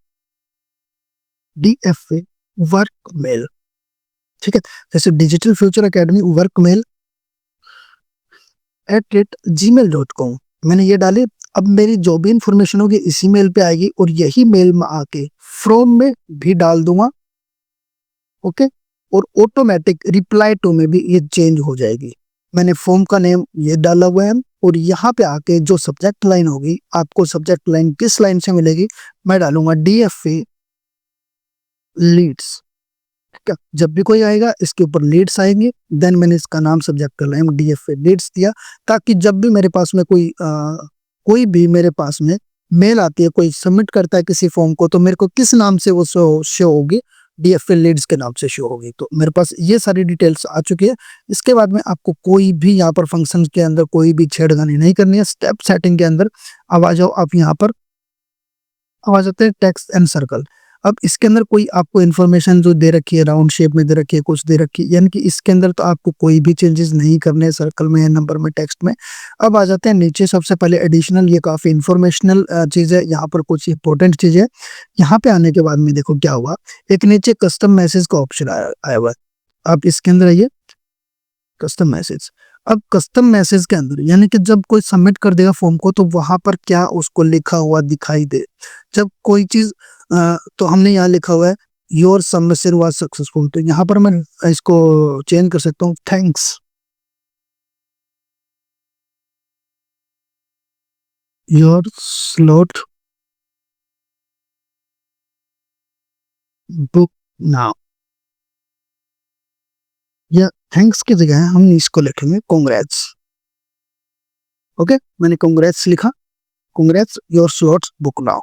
Speaker 1: DFA वर्क मेल। ठीक है, जैसे Digital future Academy work mail @gmail.com मैंने ये डाले। अब मेरी जो भी इंफॉर्मेशन होगी इसी मेल पे आएगी, और यही मेल में आके फ्रॉम में भी डाल दूंगा। ओके, और ऑटोमेटिक रिप्लाई टू में भी ये चेंज हो जाएगी। मैंने फॉर्म का नेम ये डाला हुआ है, और यहाँ पे आके जो सब्जेक्ट लाइन होगी, आपको सब्जेक्ट लाइन किस लाइन से मिलेगी, मैं डालूंगा DFA लीड्स। ठीक है, जब भी कोई आएगा इसके ऊपर लीड्स आएंगे। देन मैंने इसका नाम सब्जेक्ट का नाम DFA लीड्स दिया, ताकि जब भी मेरे पास में कोई भी मेरे पास में मेल आती है, कोई सबमिट करता है किसी फॉर्म को, तो मेरे को किस नाम से वो शो होगी, DFA लीड्स के नाम से शो होगी। तो मेरे पास ये सारी डिटेल्स आ चुकी है। इसके बाद में आपको कोई भी यहाँ पर फंक्शन के अंदर कोई भी छेड़खानी नहीं करनी है। स्टेप सेटिंग के अंदर अब आ जाओ आप, यहाँ पर आवाज आते हैं टेक्स्ट एंड सर्कल। अब इसके अंदर कोई आपको इन्फॉर्मेशन जो दे रखी है, राउंड शेप में दे रखी है, कुछ दे रखी है, यानी कि इसके अंदर तो आपको कोई भी चेंजेस नहीं करने, सर्कल में, नंबर में, टेक्स्ट में। अब आ जाते हैं नीचे, सबसे पहले एडिशनल, ये काफी इंफॉर्मेशनल चीज है, यहाँ पर कुछ इंपॉर्टेंट चीज है। यहाँ पे आने के बाद में देखो क्या हुआ, एक नीचे कस्टम मैसेज का ऑप्शन आया हुआ है। आप इसके अंदर आइए, कस्टम मैसेज। अब कस्टम मैसेज के अंदर, यानी कि जब कोई सबमिट कर देगा फॉर्म को, तो वहां पर क्या उसको लिखा हुआ दिखाई दे। जब कोई चीज तो हमने यहाँ लिखा हुआ है योर सबमिशन वाज सक्सेसफुल, तो यहाँ पर मैं इसको चेंज कर सकता हूँ, thanks your slot book now, या थैंक्स की जगह हम इसको लिखेंगे कांग्रेट्स। ओके, मैंने कांग्रेट्स लिखा, congrats your slots book now.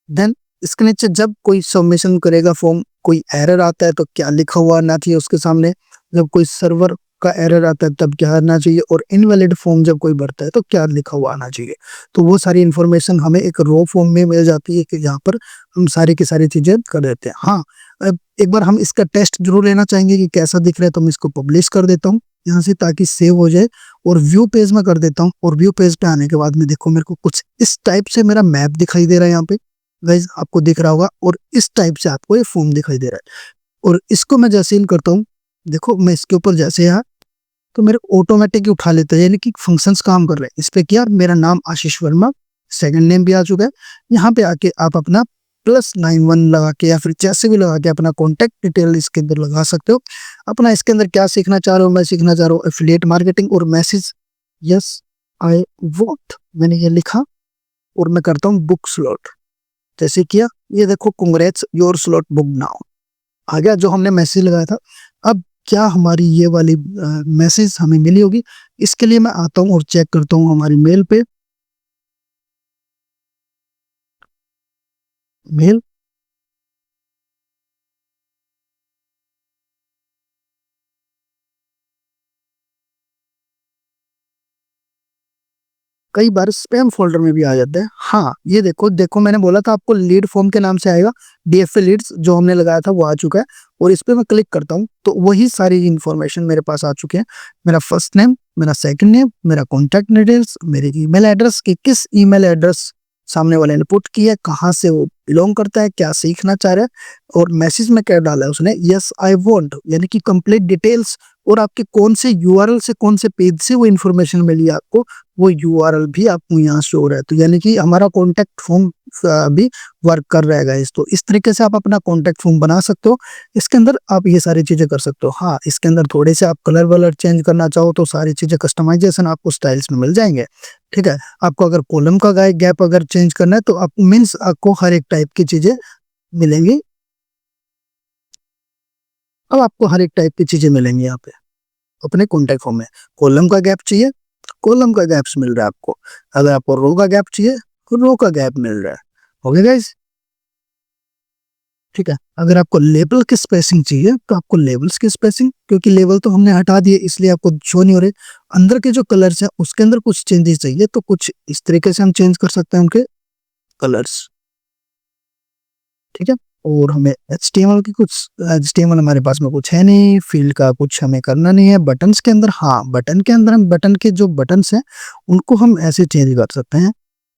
Speaker 1: Then इसके नीचे जब कोई सबमिशन करेगा फॉर्म, कोई एरर आता है तो क्या लिखा हुआ आना चाहिए उसके सामने, जब कोई सर्वर का एरर आता है तब क्या आना चाहिए, और इनवैलिड फॉर्म जब कोई भरता है तो क्या लिखा हुआ आना चाहिए। तो वो सारी इन्फॉर्मेशन हमें एक रो फॉर्म में मिल जाती है कि यहाँ पर हम सारी की सारी चीजें कर देते हैं। हाँ, अब एक बार हम इसका टेस्ट जरूर लेना चाहेंगे कि कैसा दिख रहा है, तो मैं इसको पब्लिश कर देता हूँ यहाँ से ताकि सेव हो जाए, और व्यू पेज में कर देता हूँ। और व्यू पेज पे आने के बाद में देखो मेरे को कुछ इस टाइप से मेरा मैप दिखाई दे रहा है यहाँ पे, गाइस आपको दिख रहा होगा, और इस टाइप से आपको ये फॉर्म दिखाई दे रहा है। और इसको मैं जैसे इन करता हूँ, देखो मैं इसके ऊपर जैसे यहाँ, तो मेरे ऑटोमेटिक उठा लेता है, यानी कि फंक्शंस काम कर रहे हैं। इस पे किया, मेरा नाम आशीष वर्मा, सेकंड नेम भी आ चुका है। यहाँ पे आके आप अपना +91 लगा के या फिर जैसे भी लगा के अपना कॉन्टेक्ट डिटेल इसके अंदर लगा सकते हो। अपना इसके अंदर क्या सीखना चाह रहे हो, मैं सीखना चाह रहा हूँ एफिलिएट मार्केटिंग और मैसेज, यस आई वॉन्ट, मैंने ये लिखा, और मैं करता हूँ बुक स्लॉट, जैसे किया, ये देखो congrats your slot book now आ गया जो हमने मैसेज लगाया था। अब क्या हमारी ये वाली मैसेज हमें मिली होगी, इसके लिए मैं आता हूँ और चेक करता हूँ हमारी मेल पे, मेल, कई बार स्पैम फोल्डर में भी आ जाता है। हाँ ये देखो, देखो मैंने बोला था आपको लीड फॉर्म के नाम से आएगा, डीएफए लीड्स जो हमने लगाया था वो आ चुका है। और इस पे मैं क्लिक करता हूँ तो वही सारी इंफॉर्मेशन मेरे पास आ चुके हैं, मेरा फर्स्ट नेम, मेरा सेकंड नेम, मेरा कॉन्टैक्ट डिटेल्स, मेरी ईमेल एड्रेस कि किस ईमेल एड्रेस सामने वाले ने पुट की है, कहाँ से वो बिलोंग करता है, क्या सीखना चाह रहा है, और मैसेज में क्या डाला है उसने, यस आई वांट, यानी कि कंप्लीट डिटेल्स, और आपके कौन से यूआरएल से, कौन से पेज से वो इन्फॉर्मेशन मिली है आपको, वो यूआरएल भी आपको यहाँ शो हो रहा है। तो यानी कि हमारा कॉन्टैक्ट फॉर्म भी वर्क कर रहेगा इस, तो इस तरीके से आप अपना कॉन्टैक्ट फॉर्म बना सकते हो। इसके अंदर आप ये सारी चीजें कर सकते हो। हाँ, इसके अंदर थोड़े से आप कलर वलर चेंज करना चाहो तो सारी चीजें कस्टमाइजेशन आपको स्टाइल्स में मिल जाएंगे। ठीक है, आपको अगर कॉलम का गैप अगर चेंज करना है तो आप मीन्स आपको हर एक टाइप की चीजें मिलेंगी। अब आपको हर एक टाइप की चीजें मिलेंगी यहाँ पे अपने कॉन्टैक्ट फॉर्म में। कॉलम का गैप चाहिए, कॉलम का गैप्स मिल रहा है आपको। अगर आपको रो का गैप चाहिए, तो रो का गैप मिल रहा है। हो गया गाइस, ठीक है। अगर आपको लेबल की स्पेसिंग चाहिए तो आपको लेबल्स की स्पेसिंग, क्योंकि लेबल तो हमने हटा दिए इसलिए आपको शो नहीं हो रहे। अंदर के जो कलर्स हैं उसके अंदर कुछ चेंजेस चाहिए तो कुछ इस तरीके से हम चेंज कर सकते हैं उनके कलर्स। ठीक है, और हमें HTML की कुछ, HTML हमारे पास में कुछ है नहीं, फील्ड का कुछ हमें करना नहीं है। बटन्स के अंदर, हाँ बटन के अंदर हम बटन के जो बटन्स हैं उनको हम ऐसे चेंज कर सकते हैं,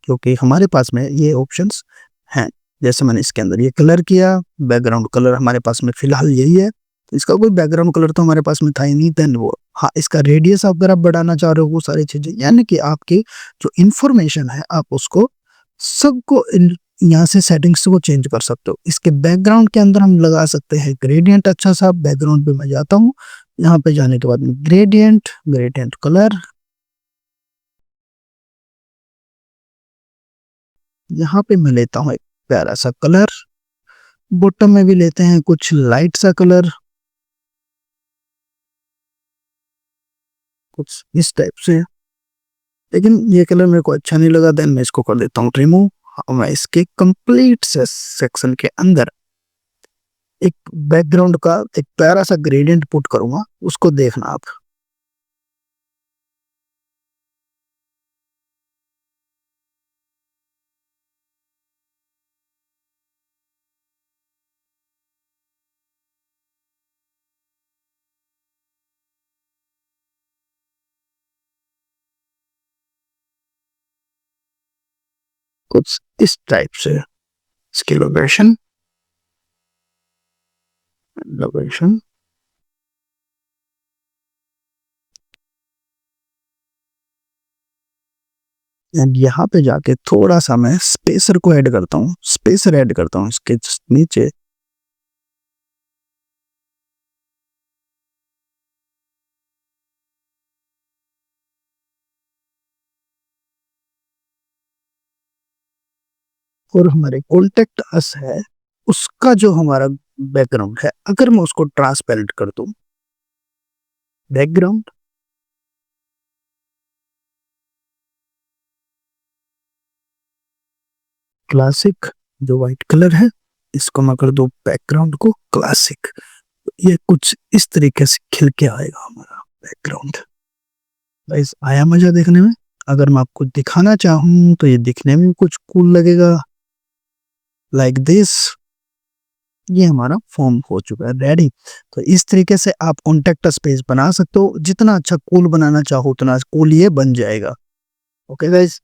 Speaker 1: क्योंकि हमारे पास में ये ऑप्शंस हैं। जैसे मैंने इसके अंदर ये कलर किया, बैकग्राउंड कलर हमारे पास में फिलहाल यही है, तो इसका कोई बैकग्राउंड कलर तो हमारे पास में था ही नहीं। देन वो, हाँ इसका रेडियस अगर आप बढ़ाना चाह रहे हो, वो सारी चीजें, यानी कि आपकी जो इंफॉर्मेशन है आप उसको सबको यहाँ से सेटिंग्स को चेंज कर सकते हो। इसके बैकग्राउंड के अंदर हम लगा सकते हैं ग्रेडियंट। अच्छा सा बैकग्राउंड पे मैं जाता हूँ, यहाँ पे जाने के बाद में ग्रेडियंट, ग्रेडियंट कलर, यहाँ पे मैं लेता हूँ एक प्यारा सा कलर, बॉटम में भी लेते हैं कुछ लाइट सा कलर, कुछ इस टाइप से। लेकिन ये कलर मेरे को अच्छा नहीं लगा, देन मैं इसको कर देता हूँ रिमूव। मैं इसके कंप्लीट सेक्शन के अंदर एक बैकग्राउंड का एक प्यारा सा ग्रेडियंट पुट करूंगा, उसको देखना आप। कुछ इस टाइप से इसकी लोकेशन, लोकेशन, एंड यहाँ पे जाके थोड़ा सा मैं स्पेसर को ऐड करता हूँ, स्पेसर ऐड करता हूँ इसके just नीचे। और हमारे कॉन्टेक्ट अस है, उसका जो हमारा बैकग्राउंड है, अगर मैं उसको ट्रांसपेरेंट कर दूं, बैकग्राउंड क्लासिक, जो व्हाइट कलर है इसको मैं कर दो बैकग्राउंड को क्लासिक। ये कुछ इस तरीके से खिल के आएगा हमारा बैकग्राउंड। गाइस आया मजा देखने में? अगर मैं आपको दिखाना चाहूँ तो ये दिखने में कुछ कूल लगेगा लाइक दिस। ये हमारा फॉर्म हो चुका है रेडी। तो इस तरीके से आप कॉन्टेक्ट स्पेस बना सकते हो। जितना अच्छा कूल बनाना चाहो उतना कूल ये बन जाएगा। ओके गाइस,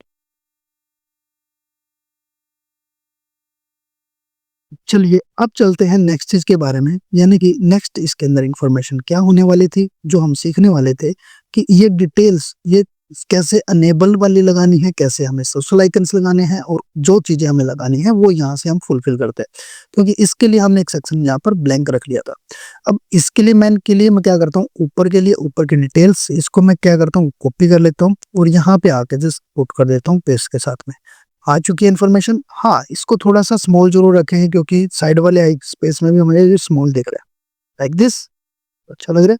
Speaker 1: चलिए अब चलते हैं नेक्स्ट चीज के बारे में, यानी कि नेक्स्ट इसके अंदर इंफॉर्मेशन क्या होने वाली थी जो हम सीखने वाले थे कि ये डिटेल्स ये कैसे अनेबल वाली लगानी है, कैसे हमें सोशल आइकन्स लगाने हैं, और जो चीजें हमें लगानी है वो यहाँ से हम फुलफिल करते हैं। क्योंकि इसके लिए हमने एक सेक्शन यहाँ पर ब्लैंक रख लिया था। अब इसके लिए मैं क्या करता हूँ, ऊपर के लिए ऊपर की डिटेल्स इसको मैं क्या करता हूँ कॉपी कर लेता हूँ और यहाँ पे आके जस्ट पुट कर देता हूँ पेस्ट के साथ में। आ चुकी है इन्फॉर्मेशन। हाँ, इसको थोड़ा सा स्मॉल जरूर रखे हैं क्योंकि साइड वाले स्पेस में भी हमें स्मॉल दिख रहा है लाइक दिस। अच्छा लग रहा है।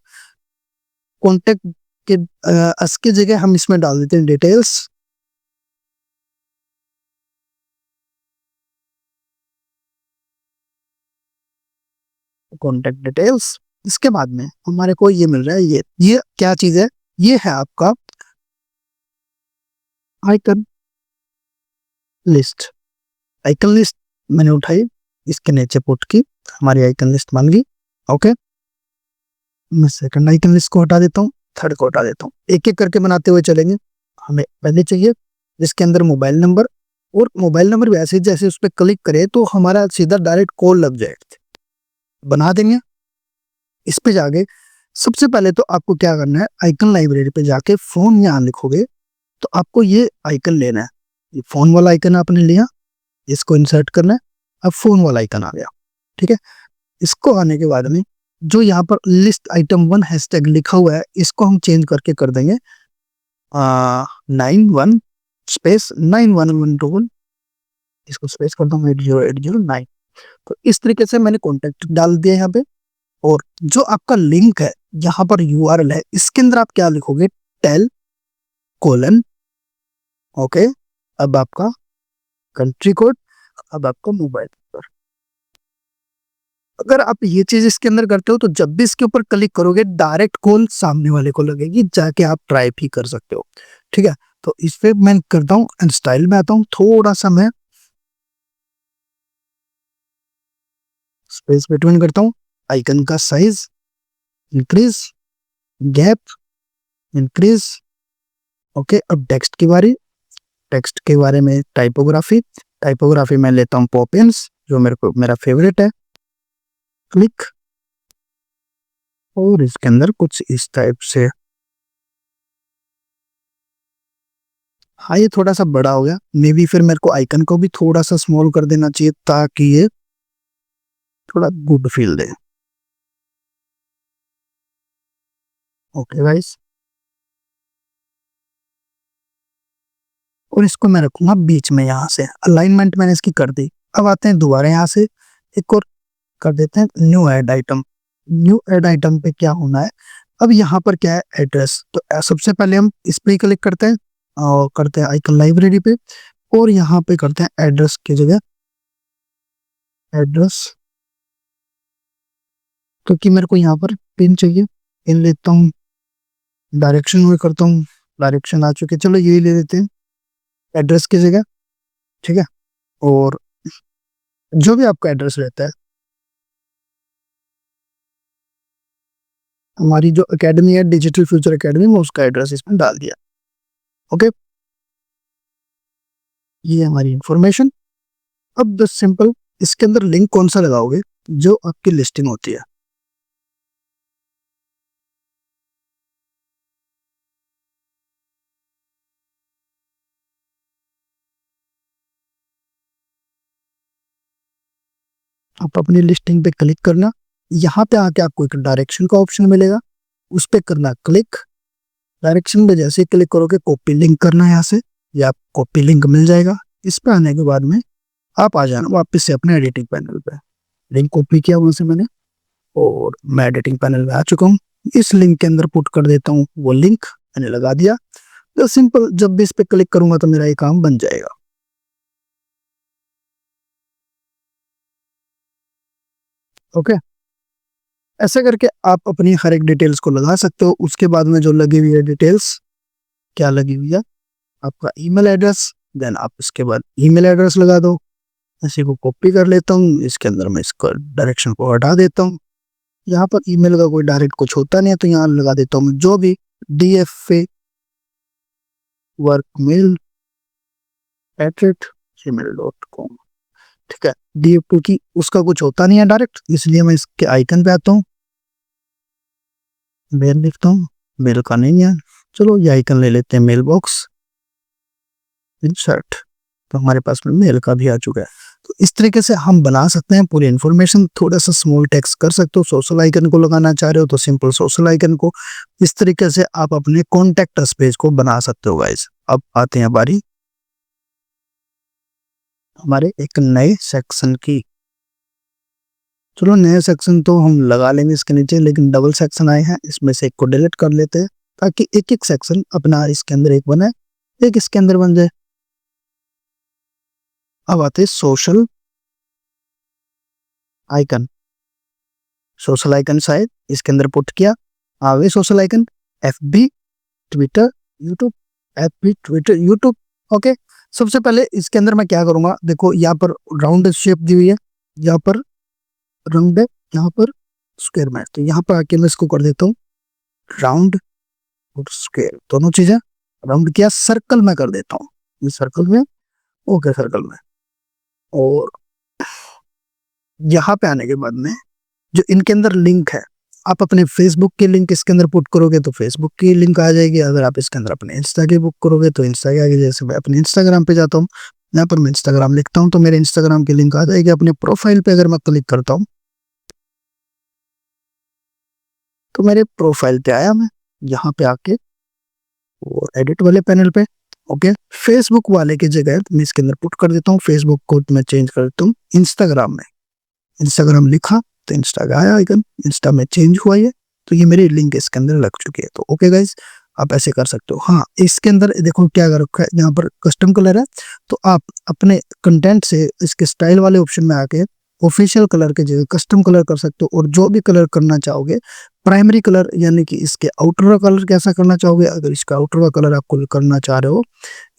Speaker 1: कॉन्टेक्ट के अस की जगह हम इसमें डाल देते हैं डिटेल्स। कॉन्टेक्ट डिटेल्स, इसके बाद में हमारे को ये मिल रहा है, ये क्या चीज है, ये है आपका आइकन लिस्ट। आइकन लिस्ट मैंने उठाई, इसके नीचे पुट की, हमारी आइकन लिस्ट बन गई। ओके, मैं सेकंड आइकन लिस्ट को हटा देता हूँ, थर्ड को हटा देता हूँ, एक एक करके बनाते हुए चलेंगे। हमें पहले चाहिए जिसके अंदर मोबाइल नंबर, और मोबाइल नंबर वैसे जैसे उस पर क्लिक करे तो हमारा सीधा डायरेक्ट कॉल लग जाएगा, बना देंगे। इस पे जाके सबसे पहले तो आपको क्या करना है, आइकन लाइब्रेरी पे जाके फोन यहाँ लिखोगे तो आपको ये आइकन लेना है। ये फोन वाला आइकन आपने लिया, इसको इंसर्ट करना है। अब फोन वाला आइकन आ गया, ठीक है। इसको आने के बाद में जो यहाँ पर लिस्ट आइटम 1 हैशटैग लिखा हुआ है इसको हम चेंज करके कर देंगे 91 स्पेस 9112, इसको स्पेस कर दूंगा 80809। तो इस तरीके से मैंने कॉन्टेक्ट डाल दिया यहाँ पे। और जो आपका लिंक है यहाँ पर यूआरएल है, इसके अंदर आप क्या लिखोगे, टेल कोलन। ओके, अब आपका कंट्री कोड, अब आपका मोबाइल नंबर। अगर आप ये चीज इसके अंदर करते हो तो जब भी इसके ऊपर क्लिक करोगे डायरेक्ट कॉल सामने वाले को लगेगी, जाके आप ट्राई भी कर सकते हो, ठीक है। तो इस पे मैं करता हूँ एंड स्टाइल में आता हूँ, थोड़ा सा मैं स्पेस बिटवीन करता हूँ, आइकन का size increase, gap increase. Okay, अब टेक्स्ट की बारी, टेक्स्ट के बारे में टाइपोग्राफी, टाइपोग्राफी में लेता हूँ पॉपियंस जो मेरा फेवरेट है, क्लिक। और इसके अंदर कुछ इस टाइप से, हाँ ये थोड़ा सा बड़ा हो गया, मे बी फिर मेरे को आइकन को भी थोड़ा सा स्मॉल कर देना चाहिए ताकि ये थोड़ा गुड फील दे। ओके गाइस, और इसको मैं रखूंगा बीच में, यहाँ से अलाइनमेंट मैंने इसकी कर दी। अब आते हैं दोबारा यहाँ से एक और कर देते हैं new add item. New add item पे क्या होना है, अब यहाँ पर क्या है एड्रेस। तो सबसे पहले हम इस पे क्लिक करते हैं और करते हैं आइकन लाइब्रेरी पे, और यहाँ पे करते हैं एड्रेस की जगह एड्रेस, क्योंकि मेरे को यहाँ पर पिन चाहिए, पिन लेता हूँ। डायरेक्शन में करता हूँ, डायरेक्शन आ चुके, चलो यही ले लेते हैं एड्रेस की जगह, ठीक है। और जो भी आपका एड्रेस रहता है, हमारी जो एकेडमी है डिजिटल फ्यूचर एकेडमी में, उसका एड्रेस इसमें डाल दिया। ओके, ये हमारी इंफॉर्मेशन। अब द सिंपल इसके अंदर लिंक कौन सा लगाओगे, जो आपकी लिस्टिंग होती है। आप अपनी लिस्टिंग पे क्लिक करना, यहाँ पे आके आपको एक डायरेक्शन का ऑप्शन मिलेगा, उस पे करना क्लिक। डायरेक्शन पे जैसे ही क्लिक करोगे कॉपी लिंक करना है यहाँ से, या आप कॉपी लिंक मिल जाएगा। इस पे आने के बाद में आप आ जाना वापस से अपने एडिटिंग पैनल पे। लिंक कॉपी किया वहां से मैंने, और मैं एडिटिंग पैनल में आ चुका हूँ। इस लिंक के अंदर पुट कर देता हूँ, वो लिंक मैंने लगा दिया। तो सिंपल, जब भी इस पे क्लिक करूंगा तो मेरा ये काम बन जाएगा। ओके, ऐसा करके आप अपनी हर एक डिटेल्स को लगा सकते हो। उसके बाद में जो लगी हुई है डिटेल्स, क्या लगी हुई है, आपका ईमेल एड्रेस, देन आप इसके बाद ईमेल एड्रेस लगा दो। इसी को कॉपी कर लेता हूँ, इसके अंदर मैं इसका डायरेक्शन को हटा देता हूँ। यहाँ पर ईमेल का कोई डायरेक्ट कुछ होता नहीं है, तो यहाँ लगा देता हूँ जो भी DFA workmail@gmail.com। ठीक है, डी क्योंकि उसका कुछ होता नहीं है डायरेक्ट, इसलिए मैं इसके आइकन पे आता हूँ, मेल लिखता हूँ, मेल का नहीं है, चलो ये आइकन ले लेते हैं, मेल बॉक्स इंसर्ट, तो हमारे पास में मेल का भी आ चुका है। तो इस तरीके से हम बना सकते हैं पूरी इन्फॉर्मेशन। थोड़ा सा स्मॉल टेक्स्ट कर सकते हो, सोशल आइकन को लगाना चाह रहे हो तो सिंपल सोशल आइकन को, इस तरीके से आप अपने कॉन्टेक्ट अस पेज को बना सकते हो गाइस। अब आते हैं बारी हमारे एक नए सेक्शन की। चलो नए सेक्शन तो हम लगा लेंगे इसके नीचे, लेकिन डबल सेक्शन आए हैं, इसमें से एक को डिलीट कर लेते हैं ताकि एक एक सेक्शन अपना इसके अंदर एक बने, एक इसके अंदर बन जाए। अब आते हैं सोशल आइकन। सोशल आइकन शायद इसके अंदर पुट किया, आ गए social icon, FB Twitter YouTube, FB Twitter YouTube. Okay, सबसे पहले इसके अंदर मैं क्या करूंगा, देखो यहाँ पर राउंड शेप दी हुई है, यहाँ पर राउंड है, यहाँ पर स्क्वायर में, तो यहाँ पर आके मैं इसको कर देता हूँ राउंड और स्क्वायर, दोनों चीजें राउंड किया, सर्कल में कर देता हूँ, ये सर्कल में, ओके सर्कल में। और यहाँ पे आने के बाद में जो इनके अंदर लिंक है, आप अपने फेसबुक की लिंक इसके अंदर पुट करोगे तो फेसबुक की लिंक आ जाएगी, अगर आप इसके अंदर अपने इंस्टा की बुक करोगे तो इंस्टा की आएगी। जैसे मैं अपने इंस्टाग्राम पे जाता हूँ, यहाँ पर मैं इंस्टाग्राम लिखता हूँ तो मेरे इंस्टाग्राम की लिंक आ जाएगी। अपने प्रोफाइल पे अगर मैं क्लिक करता हूँ तो मेरे प्रोफाइल पे आया, मैं यहाँ पे आके और एडिट वाले पैनल पे, ओके, फेसबुक वाले की जगह मैं इसके अंदर पुट कर देता हूँ, फेसबुक को मैं चेंज कर देता हूँ इंस्टाग्राम में। इंस्टाग्राम लिखा तो इंस्टा का आया आइकन, इंस्टा में चेंज हुआ ये, तो ये मेरी लिंक इसके अंदर लग चुकी है। तो ओके गाइज, आप ऐसे कर सकते हो। हाँ, इसके अंदर देखो क्या कर रखा है, यहाँ पर कस्टम कलर है, तो आप अपने कंटेंट से इसके स्टाइल वाले ऑप्शन में आके ऑफिशियल कलर के जगह कस्टम कलर कर सकते हो, और जो भी कलर करना चाहोगे, प्राइमरी कलर यानी कि इसके आउटर का कलर कैसा करना चाहोगे, अगर इसका आउटर का कलर आपको करना चाह रहे हो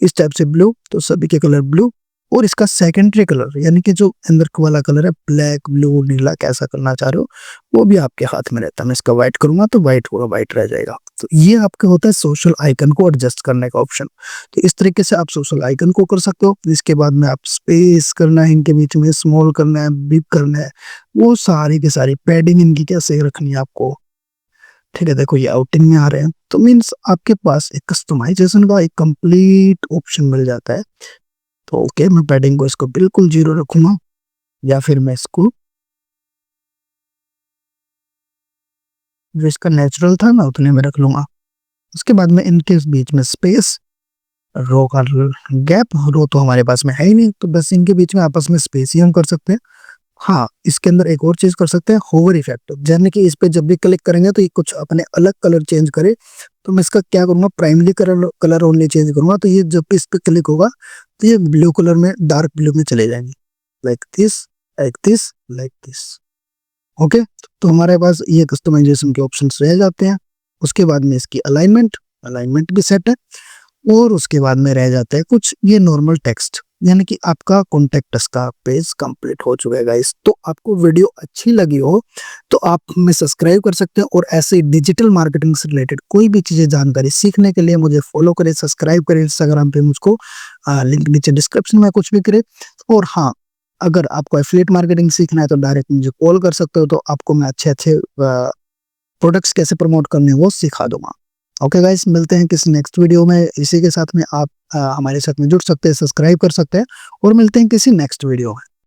Speaker 1: इस टाइप से ब्लू, तो सभी के कलर ब्लू, और इसका सेकेंडरी कलर यानी कि जो अंदर वाला कलर है ब्लैक ब्लू नीला कैसा करना चाह रहे हो वो भी आपके हाथ में रहता है। मैं इसका व्हाइट करूंगा तो व्हाइट होगा, व्हाइट रह जाएगा। तो ये आपका होता है सोशल आइकन को एडजस्ट करने का ऑप्शन। तो इस तरीके से आप सोशल आइकन को कर सकते हो। इसके बाद में आप स्पेस करना है, इनके बीच में स्मॉल करना है, बिग करना है, वो सारी की सारी पैडिंग इनकी कैसे रखनी है आपको, ठीक है। देखो ये आउटिंग में आ रहे हैं, तो मीन्स आपके पास एक कस्टमाइजेशन का एक कंप्लीट ऑप्शन मिल जाता है। तो ओके, मैं पैडिंग को इसको बिल्कुल 0 रखूंगा, या फिर मैं इसको जो इसका नेचुरल था मैं उतने में रख लूंगा। उसके बाद में इनके बीच में स्पेस, रो का गैप, रो तो हमारे पास में है ही नहीं, तो बस इनके बीच में आपस में स्पेस ही हम कर सकते हैं। हाँ, इसके अंदर एक और चीज कर सकते हैं, होवर इफेक्ट, यानी कि इस पे जब भी क्लिक करेंगे तो ये कुछ अपने अलग कलर चेंज करे। तो मैं इसका क्या करूंगा, प्राइमरी कलर ओनली चेंज करूंगा, तो ये जब भी इस पे क्लिक होगा तो ये ब्लू कलर में, डार्क ब्लू में चले जाएंगे, like this, like this, like this. Okay, तो हमारे पास ये कस्टमाइजेशन के ऑप्शंस रह जाते हैं। उसके बाद में इसकी अलाइनमेंट, अलाइनमेंट भी सेट है, और उसके बाद में रह जाता है कुछ ये नॉर्मल टेक्स्ट, यानी कि आपका कॉन्टेक्ट अस का पेज कंप्लीट हो चुका है गाइस। तो आपको वीडियो अच्छी लगी हो तो आप हमें सब्सक्राइब कर सकते हैं, और ऐसे डिजिटल मार्केटिंग से रिलेटेड कोई भी चीजें जानकारी सीखने के लिए मुझे फॉलो करें, सब्सक्राइब करें इंस्टाग्राम पे मुझको, लिंक नीचे डिस्क्रिप्शन में कुछ भी करें। और हाँ, अगर आपको एफिलिएट मार्केटिंग सीखना है तो डायरेक्ट मुझे कॉल कर सकते हो, तो आपको मैं अच्छे अच्छे प्रोडक्ट्स कैसे प्रमोट करने हैं वो सिखा दूंगा। ओके गाइस, मिलते हैं किसी नेक्स्ट वीडियो में। इसी के साथ में आप हमारे साथ में जुड़ सकते हैं, सब्सक्राइब कर सकते हैं, और मिलते हैं किसी नेक्स्ट वीडियो में।